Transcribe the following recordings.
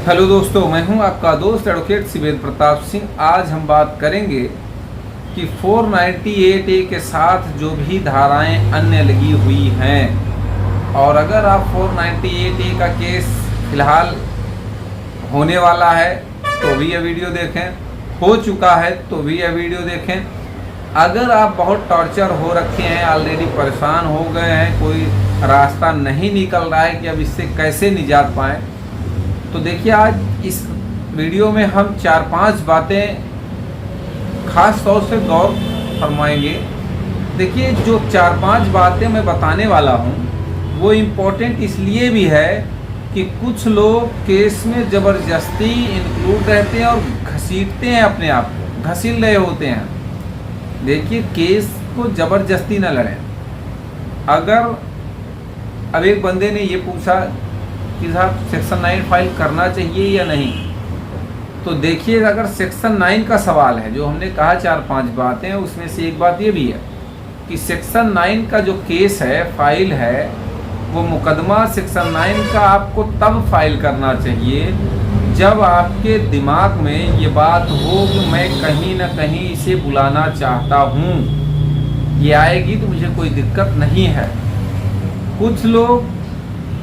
Hello दोस्तों, मैं हूं आपका दोस्त एडवोकेट शिवेंद्र प्रताप सिंह। आज हम बात करेंगे कि 498A के साथ जो भी धाराएं अन्य लगी हुई हैं, और अगर आप 498A का केस फिलहाल होने वाला है तो भी यह वीडियो देखें, हो चुका है तो भी यह वीडियो देखें। अगर आप बहुत टॉर्चर हो रखे हैं, ऑलरेडी परेशान हो गए हैं, कोई रास्ता नहीं निकल रहा है कि अब इससे कैसे निजात पाएँ, तो देखिए आज इस वीडियो में हम 4-5 बातें खास तौर से गौर फरमाएंगे। देखिए जो 4-5 बातें मैं बताने वाला हूँ वो इम्पोर्टेंट इसलिए भी है कि कुछ लोग केस में ज़बरदस्ती इंक्लूड रहते हैं और घसीटते हैं, अपने आप को घसील रहे होते हैं। देखिए केस को ज़बरदस्ती ना लड़ें। अगर अब एक बंदे ने ये पूछा कि साहब सेक्शन 9 फाइल करना चाहिए या नहीं, तो देखिए अगर सेक्शन 9 का सवाल है, जो हमने कहा 4-5 बातें, उसमें से एक बात ये भी है कि सेक्शन 9 का जो केस है, फाइल है, वो मुकदमा सेक्शन 9 का आपको तब फाइल करना चाहिए जब आपके दिमाग में ये बात हो कि मैं कहीं ना कहीं इसे बुलाना चाहता हूँ, ये आएगी तो मुझे कोई दिक्कत नहीं है। कुछ लोग,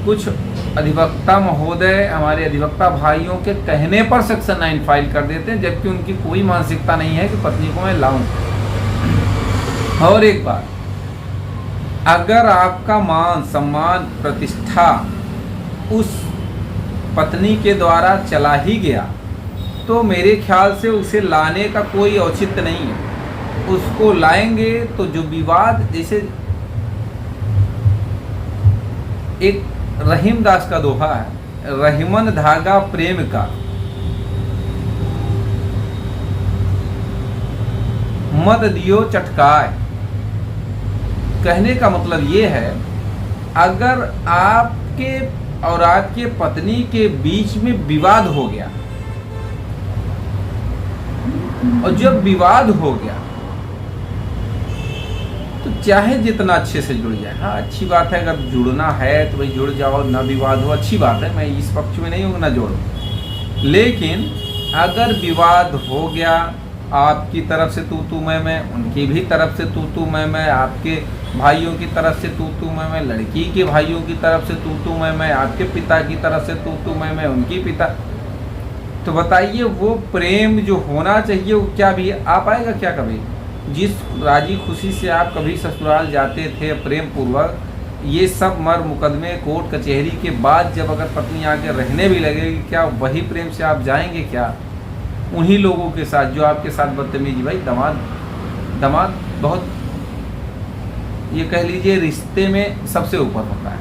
कुछ अधिवक्ता महोदय, हमारे अधिवक्ता भाइयों के कहने पर सेक्शन 9 फाइल कर देते हैं, जबकि उनकी कोई मानसिकता नहीं है कि पत्नी को मैं लाऊं। और एक बात, अगर आपका मान सम्मान प्रतिष्ठा उस पत्नी के द्वारा चला ही गया तो मेरे ख्याल से उसे लाने का कोई औचित्य नहीं है। उसको लाएंगे तो जो विवाद, जैसे एक रहीम दास का दोहा है, रहीमन धागा प्रेम का, मत दियो चटकाए। कहने का मतलब ये है, अगर आपके और आपके पत्नी के बीच में विवाद हो गया, और जब विवाद हो गया तो चाहे जितना अच्छे से जुड़ जाए, हाँ अच्छी बात है, अगर जुड़ना है तो भाई जुड़ जाओ, ना विवाद हो, अच्छी बात है, मैं इस पक्ष में नहीं हूँ ना जोड़ो। लेकिन अगर विवाद हो गया, आपकी तरफ से तू मैं, उनकी भी तरफ से तू मैं, आपके भाइयों की तरफ से तू मैं, लड़की के भाइयों की तरफ से तू मैं, आपके पिता की तरफ से तू मैं, उनकी पिता, तो बताइए वो प्रेम जो होना चाहिए वो क्या भी आ पाएगा क्या कभी? जिस राजी खुशी से आप कभी ससुराल जाते थे प्रेम पूर्वक, ये सब मर मुकदमे कोर्ट कचहरी के बाद जब अगर पत्नी आके रहने भी लगेगी, क्या वही प्रेम से आप जाएंगे क्या उन्हीं लोगों के साथ जो आपके साथ बदतमीजी? भाई दामाद बहुत, ये कह लीजिए रिश्ते में सबसे ऊपर होता है।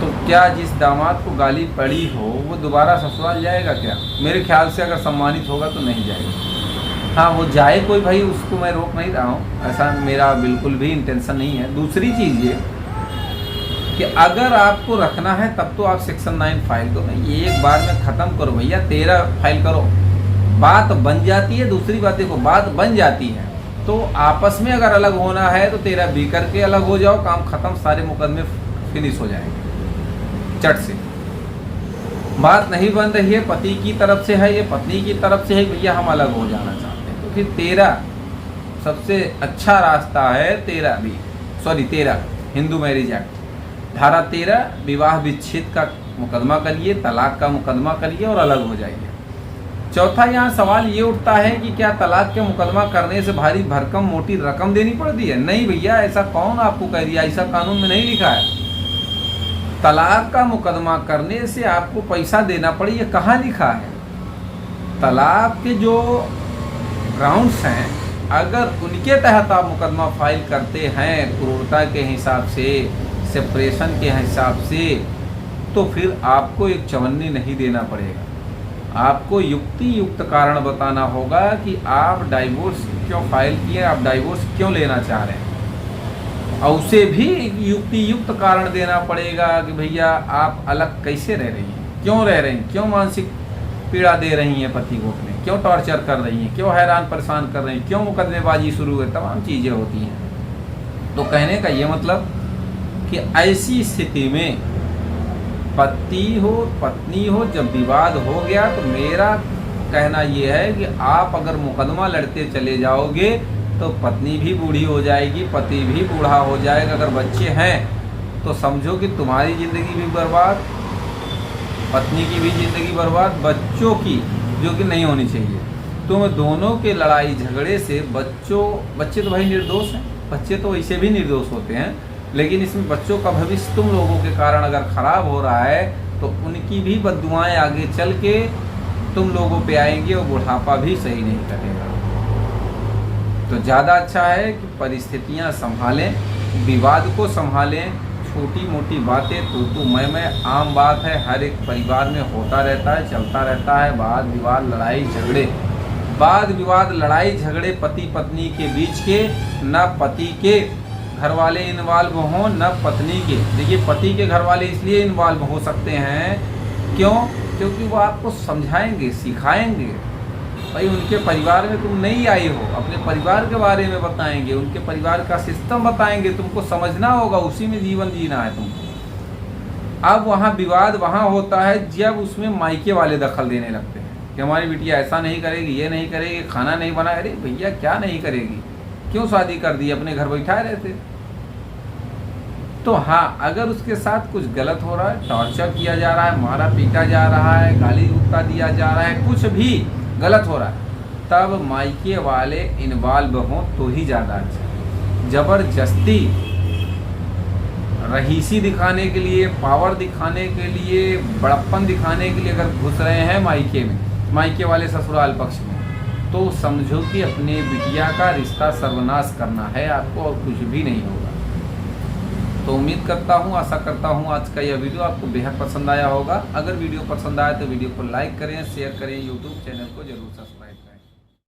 तो क्या जिस दामाद को गाली पड़ी हो वो दोबारा ससुराल जाएगा क्या? मेरे ख्याल से अगर सम्मानित होगा तो नहीं जाएगा। हाँ वो जाए कोई, भाई उसको मैं रोक नहीं रहा हूँ, ऐसा मेरा बिल्कुल भी इंटेंशन नहीं है। दूसरी चीज़ ये कि अगर आपको रखना है तब तो आप सेक्शन 9 फाइल करो, ये एक बार में ख़त्म करो भैया, 13 फाइल करो, बात बन जाती है। दूसरी बात देखो, बात बन जाती है तो आपस में अगर अलग होना है तो 13 भी करके अलग हो जाओ, काम ख़त्म, सारे मुकदमे फिनिश हो जाएंगे चट से। बात नहीं बन रही है, पति की तरफ से है, ये पत्नी की तरफ से है, भैया हम अलग हो जाना चाहते हैं, तो फिर 13 सबसे अच्छा रास्ता है। 13 हिंदू मैरिज एक्ट धारा 13 विवाह विच्छेद का मुकदमा करिए, तलाक का मुकदमा करिए और अलग हो जाइए। चौथा यहाँ सवाल ये उठता है कि क्या तलाक के मुकदमा करने से भारी भरकम मोटी रकम देनी पड़ती है? नहीं भैया, ऐसा कौन आपको कह दिया? ऐसा कानून में नहीं लिखा है। तलाक का मुकदमा करने से आपको पैसा देना पड़े, ये कहाँ लिखा है? तलाक के जो ग्राउंड्स हैं, अगर उनके तहत आप मुकदमा फाइल करते हैं क्रूरता के हिसाब से, सेपरेशन के हिसाब से, तो फिर आपको एक चवन्नी नहीं देना पड़ेगा। आपको युक्त कारण बताना होगा कि आप डाइवोर्स क्यों फाइल किए, आप डाइवोर्स क्यों लेना चाह रहे हैं, और उसे भी युक्त कारण देना पड़ेगा कि भैया आप अलग कैसे रह रही हैं, क्यों रह रही हैं, क्यों मानसिक पीड़ा दे रही हैं पति को अपने, क्यों टॉर्चर कर रही हैं, क्यों हैरान परेशान कर रही हैं, क्यों मुकदमेबाजी शुरू है, तमाम चीज़ें होती हैं। तो कहने का ये मतलब कि ऐसी स्थिति में पति हो पत्नी हो, जब विवाद हो गया तो मेरा कहना ये है कि आप अगर मुकदमा लड़ते चले जाओगे तो पत्नी भी बूढ़ी हो जाएगी, पति भी बूढ़ा हो जाएगा। अगर बच्चे हैं तो समझो कि तुम्हारी ज़िंदगी भी बर्बाद, पत्नी की भी ज़िंदगी बर्बाद, बच्चों की जो कि नहीं होनी चाहिए। तुम दोनों के लड़ाई झगड़े से बच्चे तो भाई निर्दोष हैं, बच्चे तो वैसे भी निर्दोष होते हैं, लेकिन इसमें बच्चों का भविष्य तुम लोगों के कारण अगर ख़राब हो रहा है तो उनकी भी बद्दुआएं आगे चल के तुम लोगों पे आएंगी और बुढ़ापा भी सही नहीं करेगा। तो ज़्यादा अच्छा है कि परिस्थितियां संभालें, विवाद को संभालें। छोटी मोटी बातें तू मैं आम बात है, हर एक परिवार में होता रहता है, चलता रहता है। वाद विवाद लड़ाई झगड़े पति पत्नी के बीच के, न पति के घर वाले इन्वॉल्व हों न पत्नी के। देखिए पति के घर वाले इसलिए इन्वॉल्व हो सकते हैं, क्यों? क्योंकि वो आपको समझाएंगे, सिखाएंगे। भाई उनके परिवार में तुम नहीं आई हो, अपने परिवार के बारे में बताएंगे, उनके परिवार का सिस्टम बताएंगे, तुमको समझना होगा, उसी में जीवन जीना है तुमको। अब वहाँ विवाद वहाँ होता है जब उसमें मायके वाले दखल देने लगते हैं कि हमारी बिटिया ऐसा नहीं करेगी, ये नहीं करेगी, खाना नहीं बनाए। अरे भैया क्या नहीं करेगी, क्यों शादी कर दी, अपने घर बैठाए रहते। तो हाँ, अगर उसके साथ कुछ गलत हो रहा है, टॉर्चर किया जा रहा है, मारा पीटा जा रहा है, गाली गुस्सा दिया जा रहा है, कुछ भी गलत हो रहा है, तब मायके वाले इन्वॉल्व हों तो ही ज़्यादा अच्छा। ज़बरदस्ती रहीसी दिखाने के लिए, पावर दिखाने के लिए, बड़प्पन दिखाने के लिए अगर घुस रहे हैं मायके में, मायके वाले ससुराल पक्ष में, तो समझो कि अपने बिटिया का रिश्ता सर्वनाश करना है आपको और कुछ भी नहीं होगा। तो उम्मीद करता हूँ, आशा करता हूँ आज का यह वीडियो आपको बेहद पसंद आया होगा। अगर वीडियो पसंद आया तो वीडियो को लाइक करें, शेयर करें, यूट्यूब चैनल को जरूर सब्सक्राइब करें।